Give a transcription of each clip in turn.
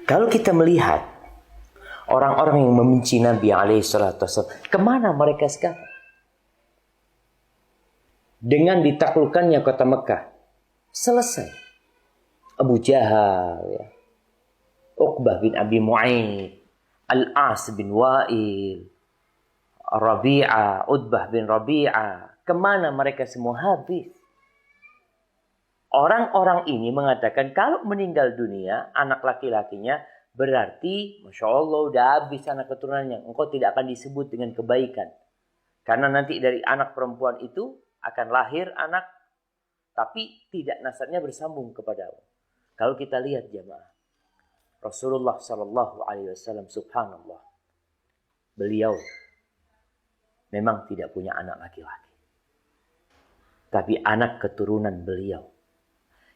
Kalau kita melihat orang-orang yang membenci Nabi SAW, kemana mereka sekarang? Dengan ditaklukkannya kota Mekah, selesai. Abu Jahal, ya. Uqbah bin Abi Mu'aid, Al-As bin Wa'il, Rabi'ah, Utbah bin Rabi'ah. Kemana mereka semua? Habis. Orang-orang ini mengatakan kalau meninggal dunia, anak laki-lakinya berarti, Masya Allah, udah habis anak keturunannya. Engkau tidak akan disebut dengan kebaikan. Karena nanti dari anak perempuan itu akan lahir anak, tapi tidak nasabnya bersambung kepada Allah. Kalau kita lihat jamaah, Rasulullah SAW, subhanallah, beliau memang tidak punya anak laki-laki. Tapi anak keturunan beliau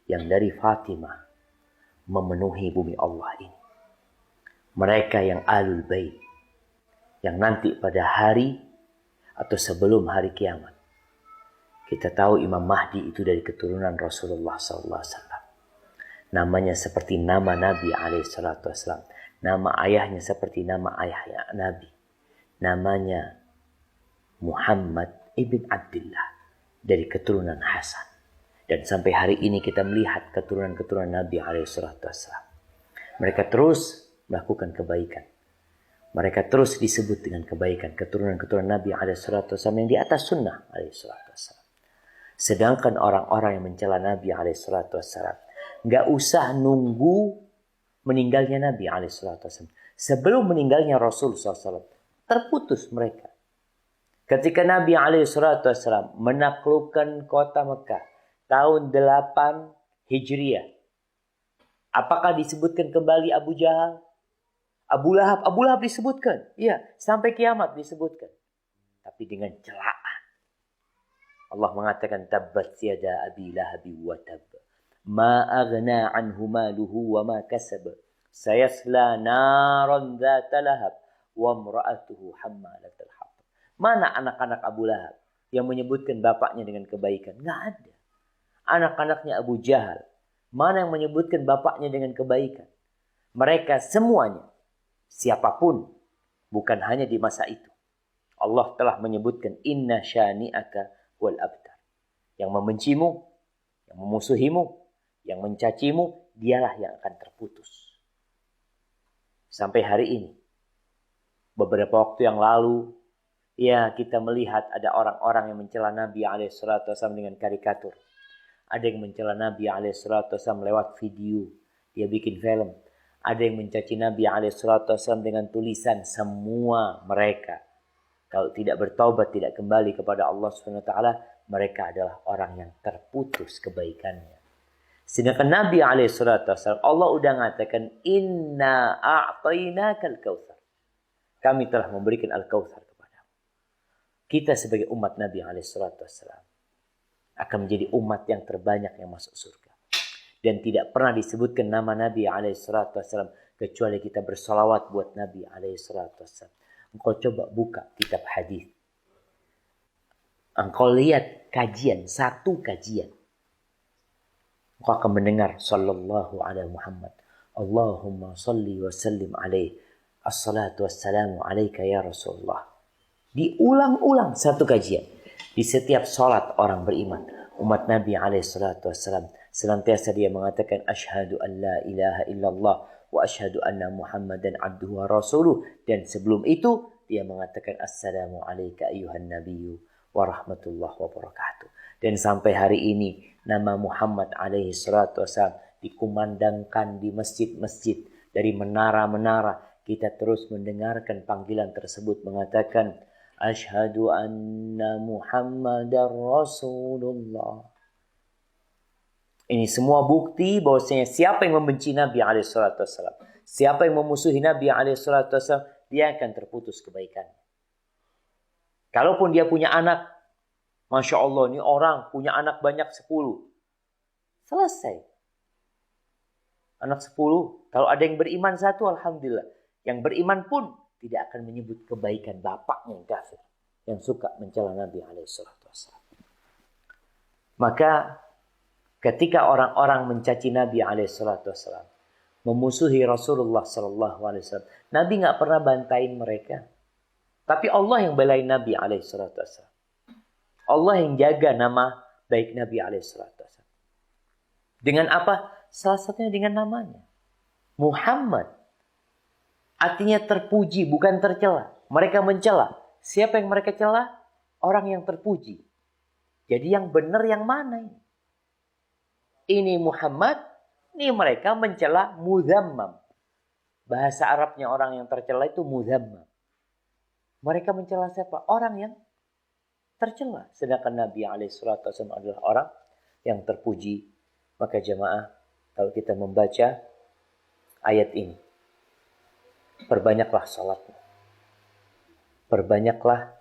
yang dari Fatimah memenuhi bumi Allah ini. Mereka yang Ahlul Bait, yang nanti pada hari atau sebelum hari kiamat, kita tahu Imam Mahdi itu dari keturunan Rasulullah SAW. Namanya seperti nama Nabi SAW. Nama ayahnya seperti nama ayahnya Nabi. Namanya Muhammad ibn Abdullah, dari keturunan Hasan. Dan sampai hari ini kita melihat keturunan-keturunan Nabi SAW. Mereka terus melakukan kebaikan. Mereka terus disebut dengan kebaikan. Keturunan-keturunan Nabi SAW yang di atas sunnah SAW. Sedangkan orang-orang yang mencela Nabi SAW, nggak usah nunggu meninggalnya Nabi SAW. Sebelum meninggalnya Rasul SAW, terputus mereka. Ketika Nabi SAW menaklukkan kota Mekah tahun 8 Hijriah, apakah disebutkan kembali Abu Jahal? Abu Lahab disebutkan. Iya, sampai kiamat disebutkan. Tapi dengan celaan. Allah mengatakan tabbat yada abi lahabi wa tab. Ma aghna anhu maluhu wa ma kasab. Sayasla naran dzata lahab wa imra'atuhu hammalatal hatab. Mana anak-anak Abu Lahab yang menyebutkan bapaknya dengan kebaikan? Enggak ada. Anak-anaknya Abu Jahal, mana yang menyebutkan bapaknya dengan kebaikan? Mereka semuanya, siapapun, bukan hanya di masa itu. Allah telah menyebutkan inna syani'aka wal abtar. Yang membencimu, yang memusuhimu, yang mencacimu, dialah yang akan terputus. Sampai hari ini, beberapa waktu yang lalu, ya kita melihat ada orang-orang yang mencela Nabi SAW dengan karikatur. Ada yang mencela Nabi SAW lewat video, dia bikin film. Ada yang mencaci Nabi SAW dengan tulisan. Semua mereka, kalau tidak bertaubat, tidak kembali kepada Allah SWT, mereka adalah orang yang terputus kebaikannya. Sedangkan Nabi SAW, Allah udah mengatakan, Inna a'tainakal kautsar. Kami telah memberikan al-kautsar kepadamu. Kita sebagai umat Nabi SAW akan menjadi umat yang terbanyak yang masuk surga. Dan tidak pernah disebutkan nama Nabi SAW kecuali kita bersalawat buat Nabi SAW. Engkau coba buka kitab hadis. Engkau lihat kajian, satu kajian. Engkau akan mendengar sallallahu alaihi Muhammad. Allahumma salli wa sallim alaihi. Assalatu wassalamu alaika ya Rasulullah. Diulang-ulang satu kajian. Di setiap salat orang beriman. Umat Nabi SAW senantiasa dia mengatakan asyhadu an la ilaha illallah wa asyhadu anna Muhammadan abduhu wa rasuluh. Dan sebelum itu dia mengatakan assalamu alayka ayyuhan nabiyyu wa rahmatullah wa barakatuh. Dan sampai hari ini nama Muhammad alaihi salatu wasallam dikumandangkan di masjid-masjid, dari menara-menara. Kita terus mendengarkan panggilan tersebut mengatakan asyhadu anna Muhammadar Rasulullah. Ini semua bukti bahwasanya siapa yang membenci Nabi alaihi salatu wasallam, siapa yang memusuhi Nabi alaihi salatu wasallam, dia akan terputus kebaikannya. Kalaupun dia punya anak, Masya Allah, ini orang punya anak banyak 10. Selesai. Anak 10. Kalau ada yang beriman 1, alhamdulillah. Yang beriman pun tidak akan menyebut kebaikan bapaknya yang kafir, yang suka mencela Nabi SAW. Maka ketika orang-orang mencaci Nabi SAW, memusuhi Rasulullah sallallahu alaihi wasallam. Nabi nggak pernah bantain mereka. Tapi Allah yang belain Nabi alaihi salatu wasallam. Allah yang jaga nama baik Nabi alaihi salatu wasallam. Dengan apa? Salah satunya dengan namanya. Muhammad. Artinya terpuji, bukan tercela. Mereka mencela. Siapa yang mereka cela? Orang yang terpuji. Jadi yang benar yang mana ini? Ini Muhammad, ini mereka mencela muzammam. Bahasa Arabnya orang yang tercela itu muzammam. Mereka mencela siapa? Orang yang tercela. Sedangkan Nabi alaihissalam adalah orang yang terpuji. Maka jemaah, kalau kita membaca ayat ini, perbanyaklah salatmu. Perbanyaklah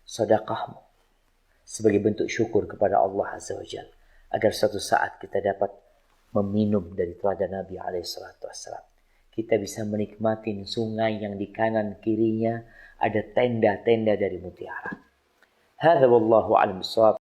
sedekahmu. Sebagai bentuk syukur kepada Allah Azza wa Jalla. Agar suatu saat kita dapat meminum dari teladan Nabi alaihissalam. Kita bisa menikmati sungai yang di kanan kirinya ada tenda-tenda dari mutiara. Hadza wallahu a'lam bissawab.